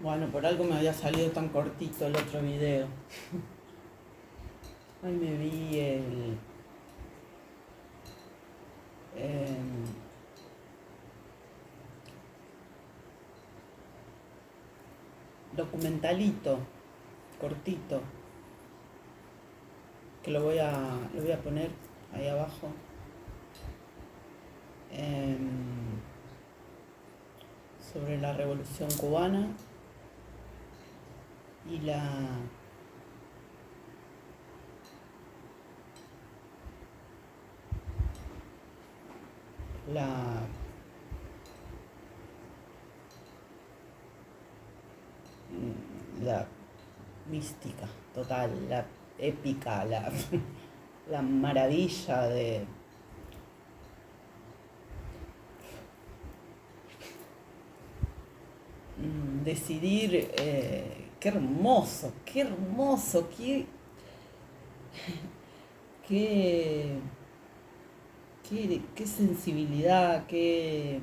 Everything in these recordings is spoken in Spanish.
Bueno, por algo me había salido tan cortito el otro video. Hoy me vi el documentalito cortito que lo voy a poner ahí abajo. Sobre la Revolución Cubana y la mística total, la épica, la maravilla de decidir, qué hermoso, qué sensibilidad, qué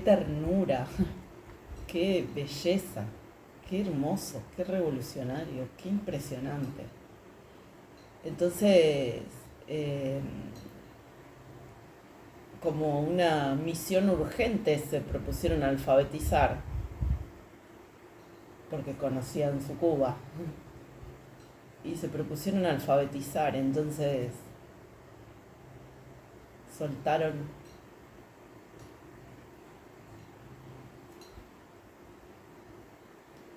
ternura, qué belleza, qué hermoso, qué revolucionario, qué impresionante. Entonces, como una misión urgente se propusieron alfabetizar, porque conocían su Cuba, y se propusieron alfabetizar, entonces soltaron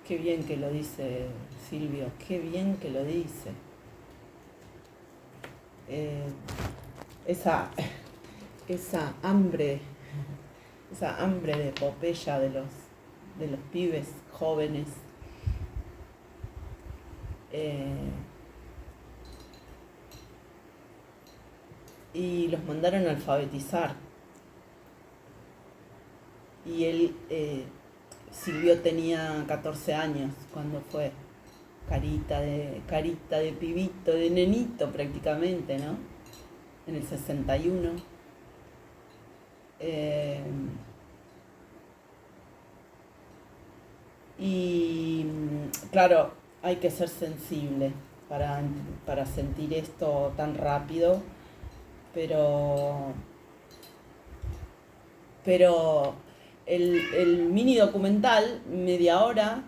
qué bien que lo dice Silvio, qué bien que lo dice. Esa hambre de epopeya de los pibes jóvenes, y los mandaron a alfabetizar. Y él, Silvio tenía 14 años cuando fue, carita de pibito, de nenito prácticamente, ¿no? En el 61. Y claro, hay que ser sensible para sentir esto tan rápido, pero el mini documental, media hora,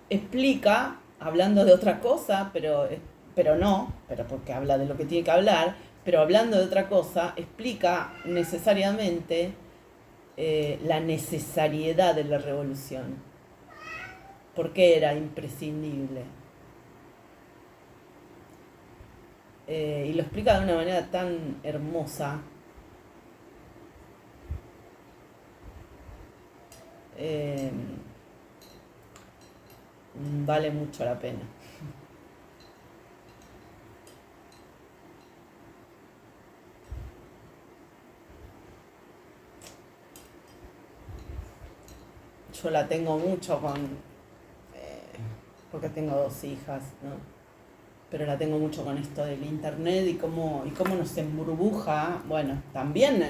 explica, hablando de otra cosa, pero porque habla de lo que tiene que hablar, pero hablando de otra cosa, explica necesariamente la necesariedad de la revolución. ¿Por qué era imprescindible? Y lo explica de una manera tan hermosa. Vale mucho la pena. Yo la tengo mucho porque tengo 2 hijas, ¿no? Pero la tengo mucho con esto del internet y cómo nos emburbuja. Bueno, también la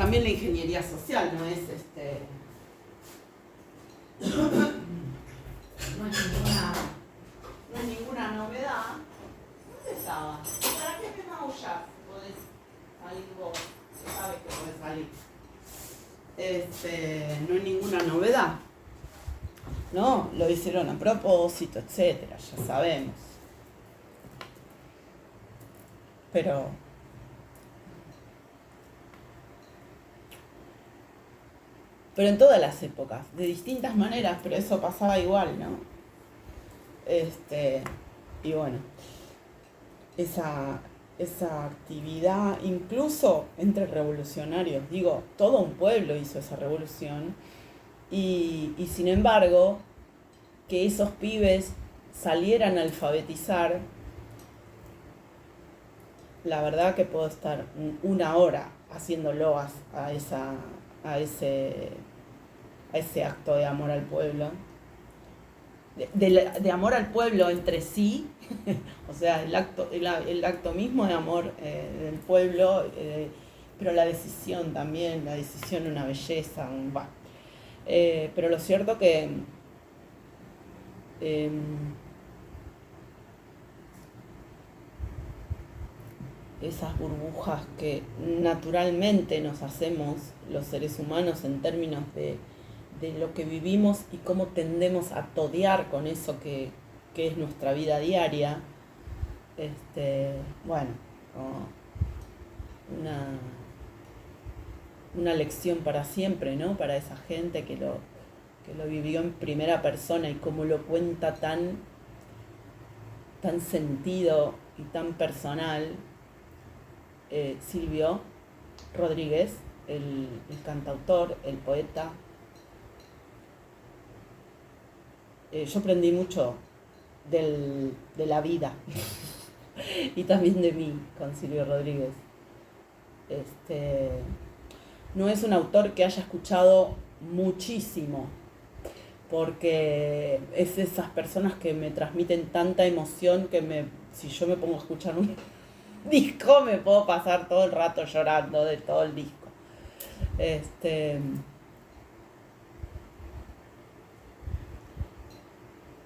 ingeniería social no es no es ninguna novedad. ¿Dónde estabas? ¿Para qué me maullas? Podés salir vos, sabes que podés salir. No es ninguna novedad, ¿no? Lo hicieron a propósito, etcétera, ya sabemos. Pero en todas las épocas, de distintas maneras, pero eso pasaba igual, ¿no? Y bueno, esa actividad, incluso entre revolucionarios, digo, todo un pueblo hizo esa revolución, y sin embargo, que esos pibes salieran a alfabetizar, la verdad que puedo estar 1 hora haciéndolo a ese acto de amor al pueblo, de amor al pueblo entre sí, o sea, el acto mismo de amor del pueblo, pero la decisión también, una belleza, Pero lo cierto que eh, esas burbujas que naturalmente nos hacemos los seres humanos en términos de lo que vivimos y cómo tendemos a todear con eso que es nuestra vida diaria, bueno, una, una lección para siempre, ¿no? Para esa gente que lo vivió en primera persona y cómo lo cuenta tan sentido y tan personal. Silvio Rodríguez, el cantautor, el poeta. Yo aprendí mucho de la vida y también de mí con Silvio Rodríguez. No es un autor que haya escuchado muchísimo, porque es de esas personas que me transmiten tanta emoción que si yo me pongo a escuchar un disco me puedo pasar todo el rato llorando de todo el disco.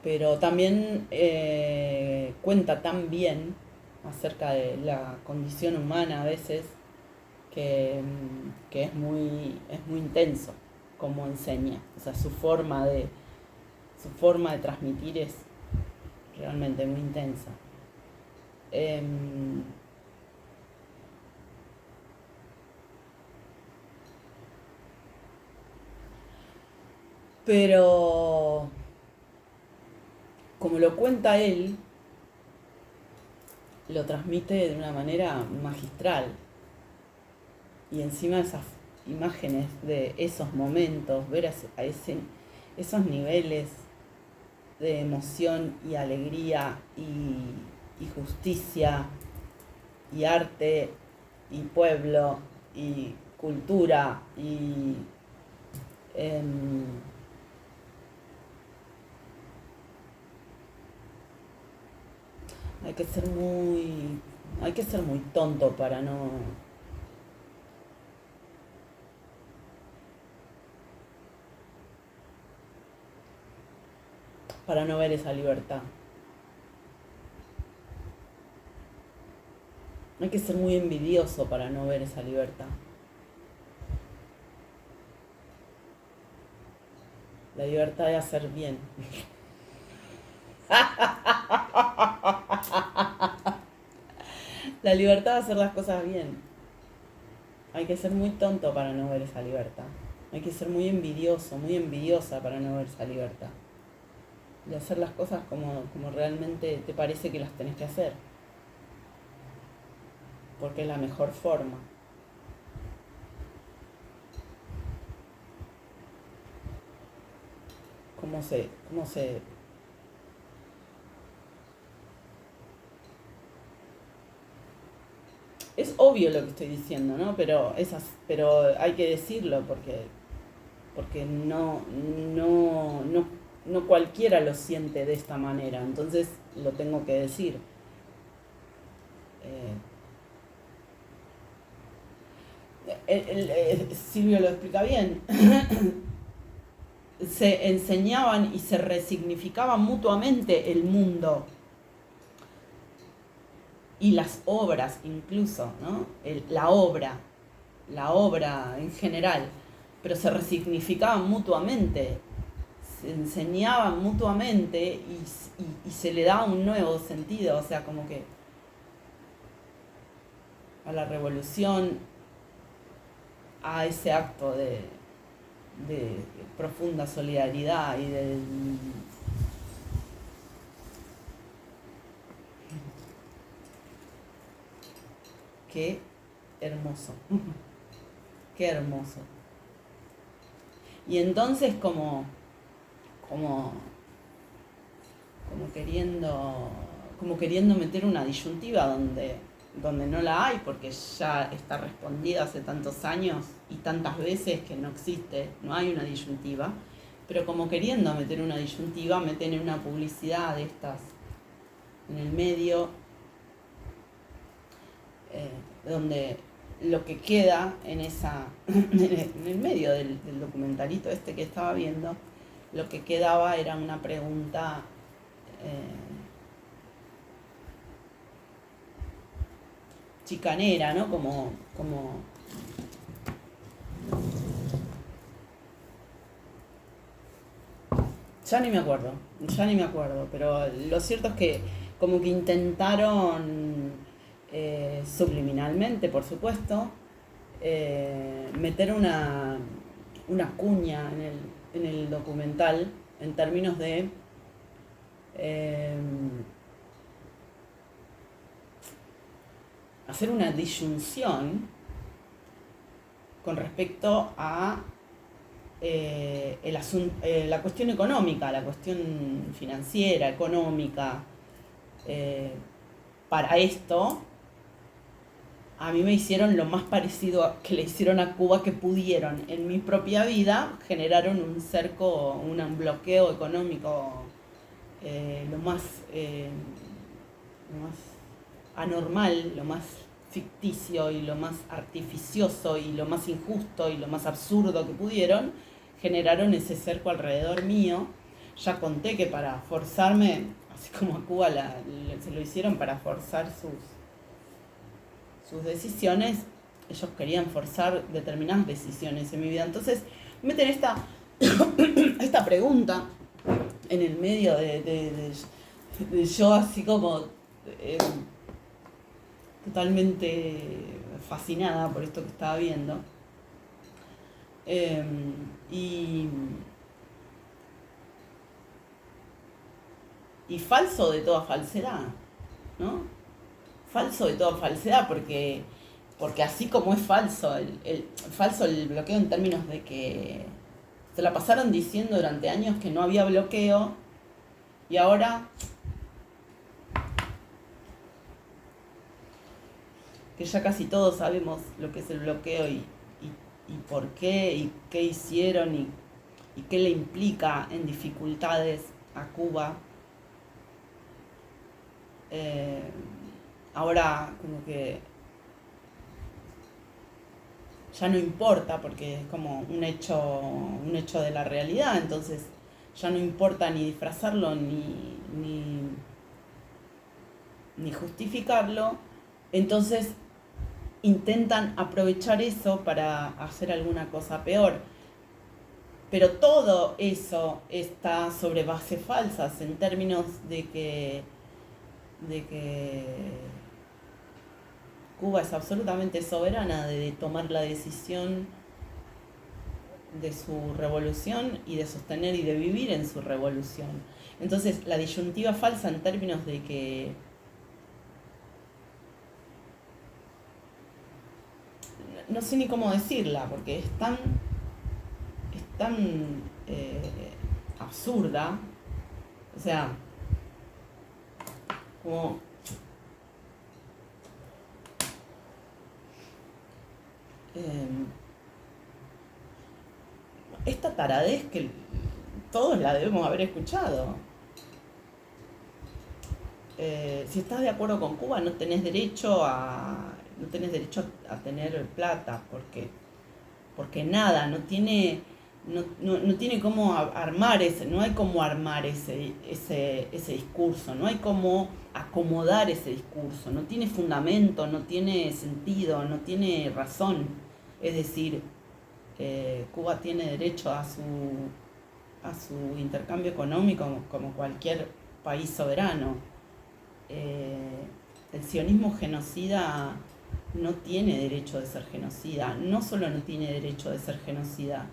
Pero también cuenta tan bien acerca de la condición humana a veces que es muy intenso como enseña. O sea, su forma de transmitir es realmente muy intensa. Pero como lo cuenta él, lo transmite de una manera magistral. Y encima esas imágenes de esos momentos, ver esos niveles de emoción y alegría y justicia y arte y pueblo y cultura y hay que ser muy tonto para no ver esa libertad. Hay que ser muy envidioso para no ver esa libertad. La libertad de hacer bien. La libertad de hacer las cosas bien. Hay que ser muy tonto para no ver esa libertad. Hay que ser muy envidioso, muy envidiosa para no ver esa libertad. De hacer las cosas como realmente te parece que las tenés que hacer. Porque es la mejor forma. ¿Cómo se es obvio lo que estoy diciendo, ¿no? Pero hay que decirlo porque no cualquiera lo siente de esta manera, entonces lo tengo que decir. Silvio lo explica bien. Se enseñaban y se resignificaban mutuamente el mundo y las obras incluso, ¿no? La obra en general, pero se resignificaban mutuamente, se enseñaban mutuamente y se le daba un nuevo sentido, o sea, como que a la revolución, a ese acto de profunda solidaridad y de qué hermoso, qué hermoso. Y entonces como queriendo meter una disyuntiva donde no la hay, porque ya está respondida hace tantos años y tantas veces que no existe, no hay una disyuntiva, pero como queriendo meter una disyuntiva, meten una publicidad de estas en el medio, donde lo que queda en esa, en el medio del documentalito este que estaba viendo, lo que quedaba era una pregunta chicanera, ¿no? Como ya ni me acuerdo, pero lo cierto es que como que intentaron subliminalmente, por supuesto, meter una cuña en el documental en términos de hacer una disyunción con respecto a la cuestión económica, la cuestión financiera, económica. Para esto, a mí me hicieron lo más parecido que le hicieron a Cuba que pudieron. En mi propia vida generaron un cerco, un bloqueo económico lo más anormal, lo más ficticio y lo más artificioso y lo más injusto y lo más absurdo que pudieron, generaron ese cerco alrededor mío. Ya conté que para forzarme, así como a Cuba se lo hicieron para forzar sus decisiones, ellos querían forzar determinadas decisiones en mi vida. Entonces meten esta pregunta en el medio de yo así como totalmente fascinada por esto que estaba viendo. Y falso de toda falsedad, ¿no? Falso de toda falsedad porque así como es falso falso el bloqueo en términos de que se la pasaron diciendo durante años que no había bloqueo y ahora que ya casi todos sabemos lo que es el bloqueo y por qué y qué hicieron y qué le implica en dificultades a Cuba. Ahora como que ya no importa porque es como un hecho de la realidad, entonces ya no importa ni disfrazarlo ni justificarlo, entonces intentan aprovechar eso para hacer alguna cosa peor. Pero todo eso está sobre bases falsas en términos de que Cuba es absolutamente soberana de tomar la decisión de su revolución y de sostener y de vivir en su revolución. Entonces, la disyuntiva falsa en términos de que no sé ni cómo decirla, porque es tan absurda, o sea, como esta taradez que todos la debemos haber escuchado. Si estás de acuerdo con Cuba, no tenés derecho a tener plata, porque nada, no tiene cómo armar no hay cómo armar ese discurso, no hay cómo acomodar ese discurso, no tiene fundamento, no tiene sentido, no tiene razón. Es decir, Cuba tiene derecho a su intercambio económico como cualquier país soberano. El sionismo genocida no tiene derecho de ser genocida, no solo no tiene derecho de ser genocida,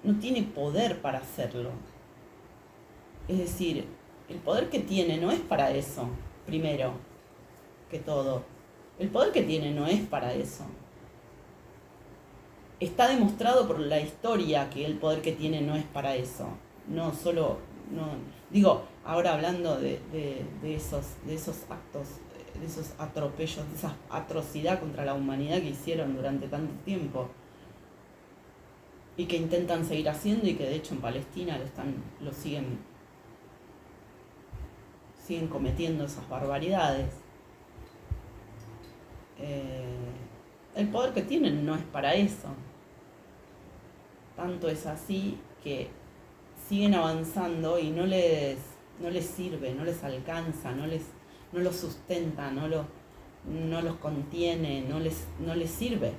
no tiene poder para hacerlo. Es decir, el poder que tiene no es para eso, primero que todo. El poder que tiene no es para eso. Está demostrado por la historia que el poder que tiene no es para eso. No solo, no, digo, ahora hablando de esos actos, de esos atropellos, de esa atrocidad contra la humanidad que hicieron durante tanto tiempo y que intentan seguir haciendo y que de hecho en Palestina lo siguen siguen cometiendo esas barbaridades. El poder que tienen no es para eso. Tanto es así que siguen avanzando y no les sirve, no les alcanza, no los sustenta, no los contiene, no les sirve.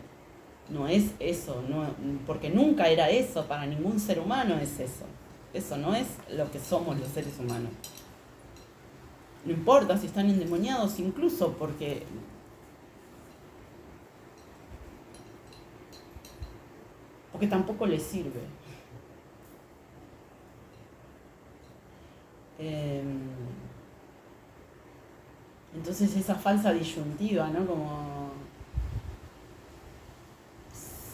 No es eso, no, porque nunca era eso, para ningún ser humano es eso. Eso no es lo que somos los seres humanos. No importa si están endemoniados, incluso porque tampoco les sirve. Entonces esa falsa disyuntiva, ¿no? Como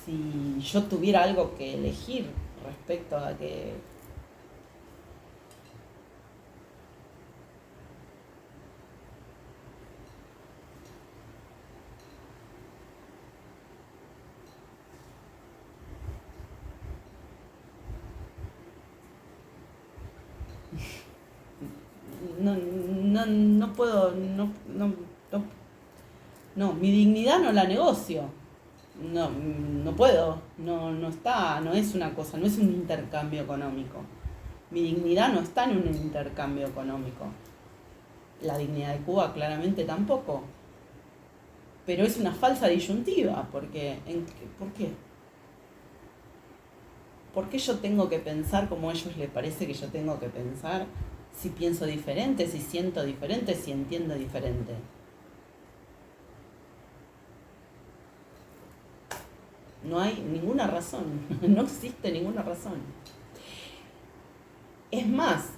si yo tuviera algo que elegir respecto a que no puedo, no, mi dignidad no la negocio. No puedo, no está, no es una cosa, no es un intercambio económico. Mi dignidad no está en un intercambio económico. La dignidad de Cuba claramente tampoco. Pero es una falsa disyuntiva, porque ¿por qué? ¿Por qué yo tengo que pensar como a ellos les parece que yo tengo que pensar? Si pienso diferente, si siento diferente, si entiendo diferente. No hay ninguna razón, no existe ninguna razón. Es más,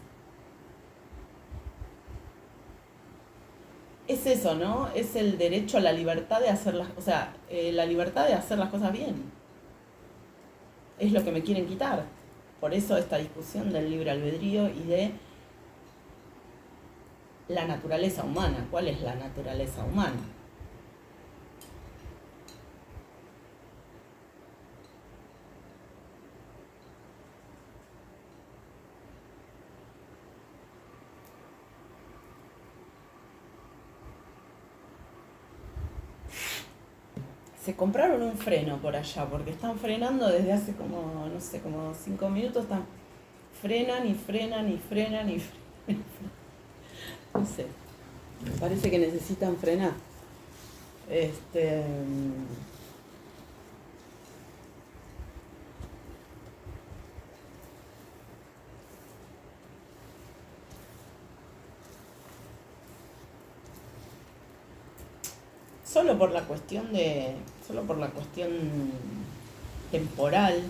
es eso, ¿no? Es el derecho a la libertad de hacer las, la libertad de hacer las cosas bien. Es lo que me quieren quitar. Por eso esta discusión del libre albedrío y de la naturaleza humana. ¿Cuál es la naturaleza humana? Se compraron un freno por allá, porque están frenando desde hace como, no sé, como 5 minutos, frenan y frenan y frenan y frenan. No sé, parece que necesitan frenar. Solo por la cuestión temporal,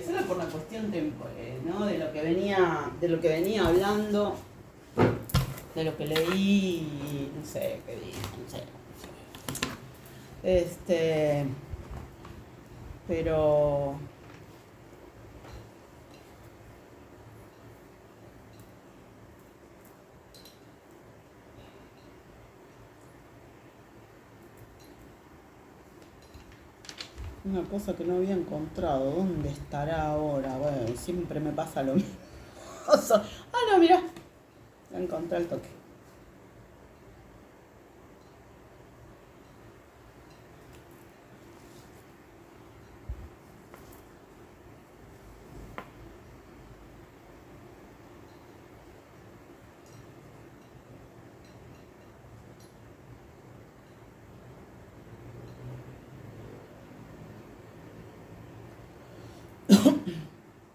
solo por la cuestión ¿no? de lo que venía hablando, de lo que leí, no sé qué dije, no sé. Pero una cosa que no había encontrado, ¿dónde estará ahora? Bueno, siempre me pasa lo mismo. No, mirá, la encontré al toque.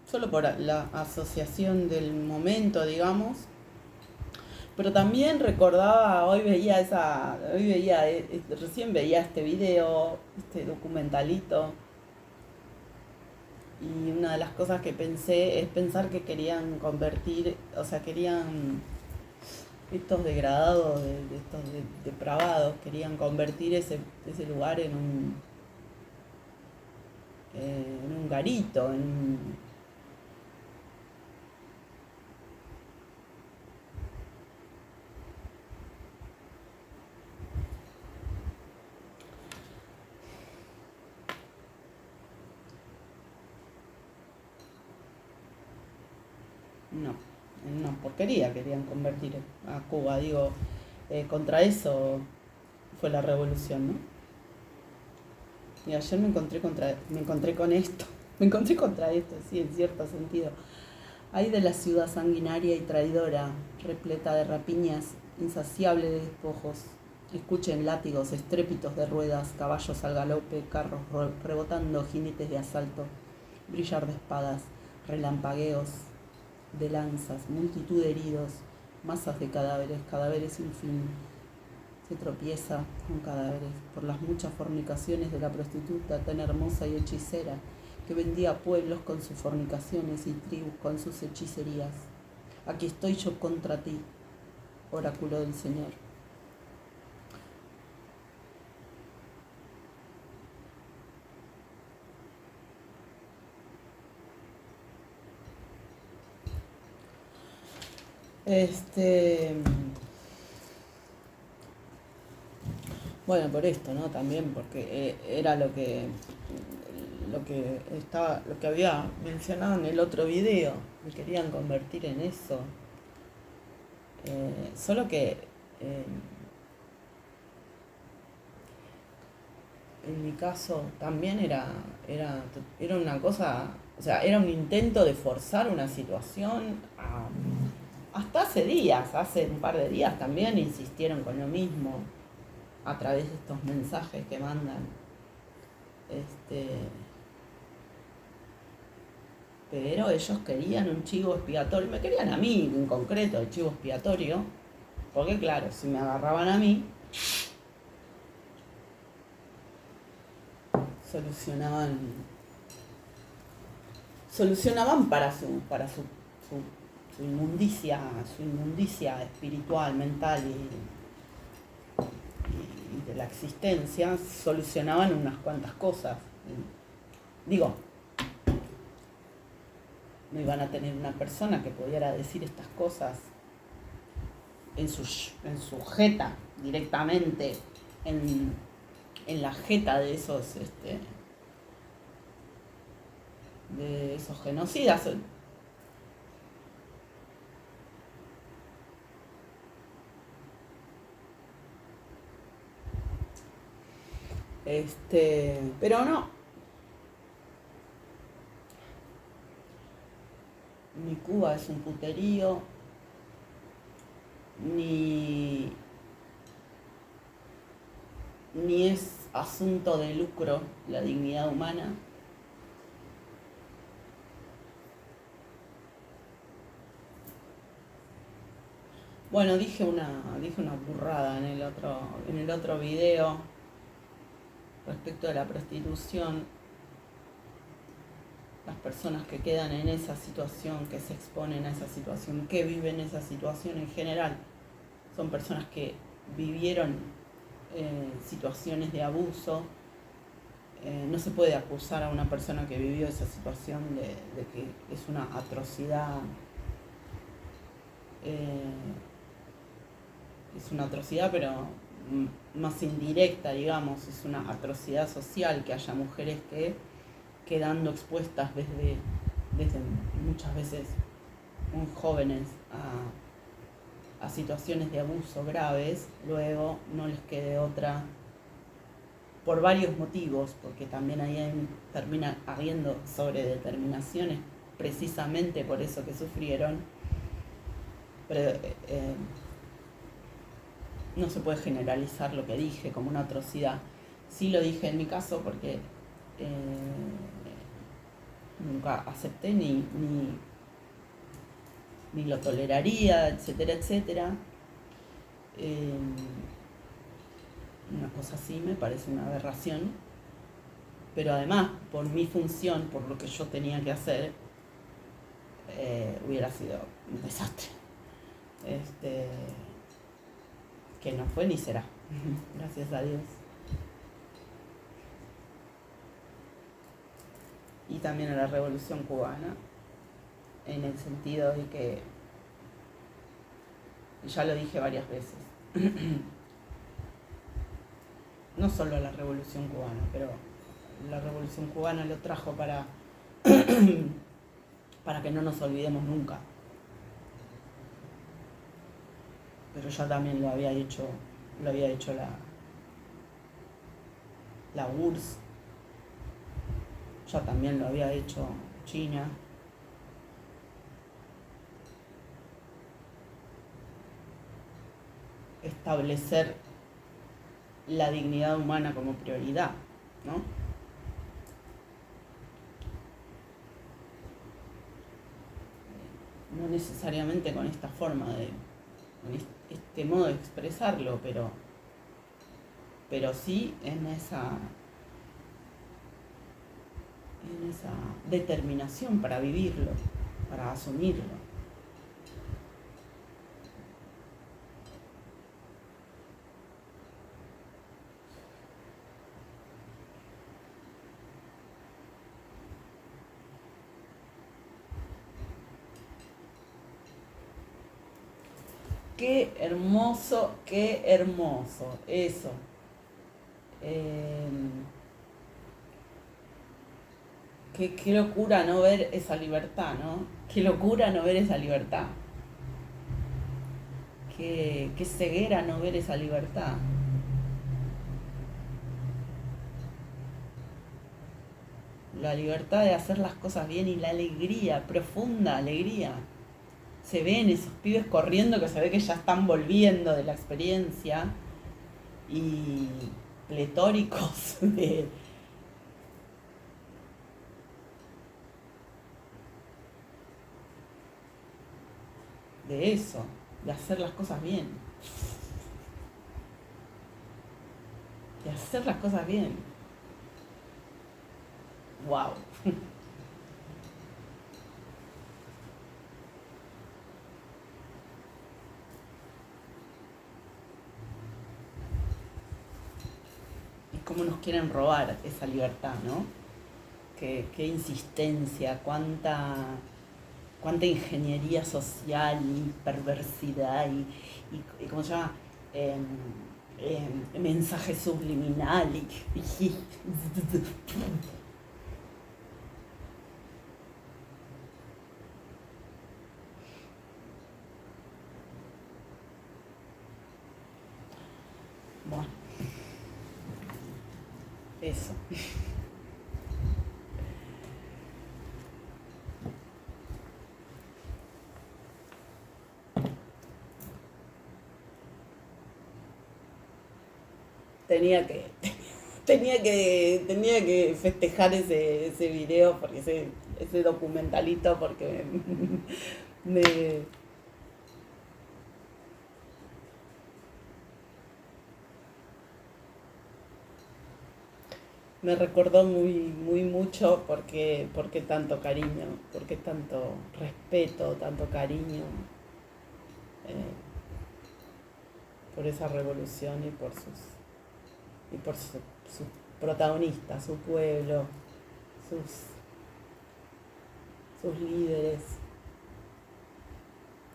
Solo por la asociación del momento, digamos. Pero también recordaba, recién veía este video, este documentalito, y una de las cosas que pensé es pensar que querían convertir, querían, estos degradados, estos depravados, querían convertir ese lugar en un garito, no, en una porquería querían convertir a Cuba, digo, contra eso fue la revolución, ¿no? Y ayer me encontré con esto, me encontré contra esto, sí, en cierto sentido. Ay de la ciudad sanguinaria y traidora, repleta de rapiñas, insaciable de despojos. Escuchen látigos, estrépitos de ruedas, caballos al galope, carros rebotando, jinetes de asalto, brillar de espadas, relampagueos de lanzas, multitud de heridos, masas de cadáveres, cadáveres sin fin. Se tropieza con cadáveres por las muchas fornicaciones de la prostituta tan hermosa y hechicera que vendía pueblos con sus fornicaciones y tribus con sus hechicerías. Aquí estoy yo contra ti, oráculo del Señor. Bueno, por esto, ¿no? También porque era lo que había mencionado en el otro video. Me querían convertir en eso. Solo que en mi caso también era una cosa, o sea, era un intento de forzar una situación hasta hace un par de días también insistieron con lo mismo a través de estos mensajes que mandan. Pero ellos querían un chivo expiatorio, me querían a mí en concreto el chivo expiatorio, porque claro, si me agarraban a mí, solucionaban para su inmundicia espiritual, mental y de la existencia, solucionaban unas cuantas cosas. Digo, no iban a tener una persona que pudiera decir estas cosas en su jeta, directamente, en la jeta de esos genocidas. Pero no. Ni Cuba es un puterío, ni es asunto de lucro la dignidad humana. Bueno, dije una burrada en el otro video respecto de la prostitución. Las personas que quedan en esa situación, que se exponen a esa situación, que viven esa situación en general, son personas que vivieron situaciones de abuso. No se puede acusar a una persona que vivió esa situación de que es una atrocidad. Es una atrocidad, pero más indirecta, digamos. Es una atrocidad social que haya mujeres que, quedando expuestas desde muchas veces muy jóvenes a situaciones de abuso graves, luego no les quede otra, por varios motivos, porque también ahí termina habiendo sobredeterminaciones precisamente por eso que sufrieron, pero no se puede generalizar lo que dije como una atrocidad. Sí lo dije en mi caso porque nunca acepté ni lo toleraría, etcétera, etcétera. Una cosa así me parece una aberración, pero además por mi función, por lo que yo tenía que hacer, hubiera sido un desastre. Que no fue ni será. Gracias a Dios. Y también a la Revolución Cubana, en el sentido de que, ya lo dije varias veces, no solo a la Revolución Cubana, pero la Revolución Cubana lo trajo para que no nos olvidemos nunca pero ya también lo había hecho la URSS, ya también lo había hecho China. Establecer la dignidad humana como prioridad, ¿no? No necesariamente con esta forma con este modo de expresarlo, pero sí en esa determinación para vivirlo, para asumirlo. Qué hermoso, eso. Eh, qué locura no ver esa libertad, ¿no? Qué locura no ver esa libertad. Qué ceguera no ver esa libertad. La libertad de hacer las cosas bien y la alegría, profunda alegría. Se ven esos pibes corriendo que se ve que ya están volviendo de la experiencia y pletóricos de eso, de hacer las cosas bien. De hacer las cosas bien. Wow. Y cómo nos quieren robar esa libertad, ¿no? Qué insistencia, cuánta ingeniería social y perversidad y ¿cómo se llama? Em, mensaje subliminal bueno, eso. Tenía que, tenía que festejar ese video, porque ese documentalito, porque me, me recordó muy mucho porque tanto cariño, porque tanto respeto, tanto cariño eh, por esa revolución y por sus protagonistas, su pueblo, sus, sus líderes.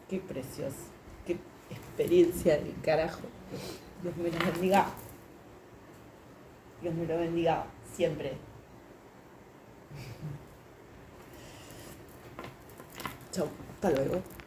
Qué precioso, qué experiencia del carajo. Dios me los bendiga. Dios me lo bendiga siempre. Chau, hasta luego.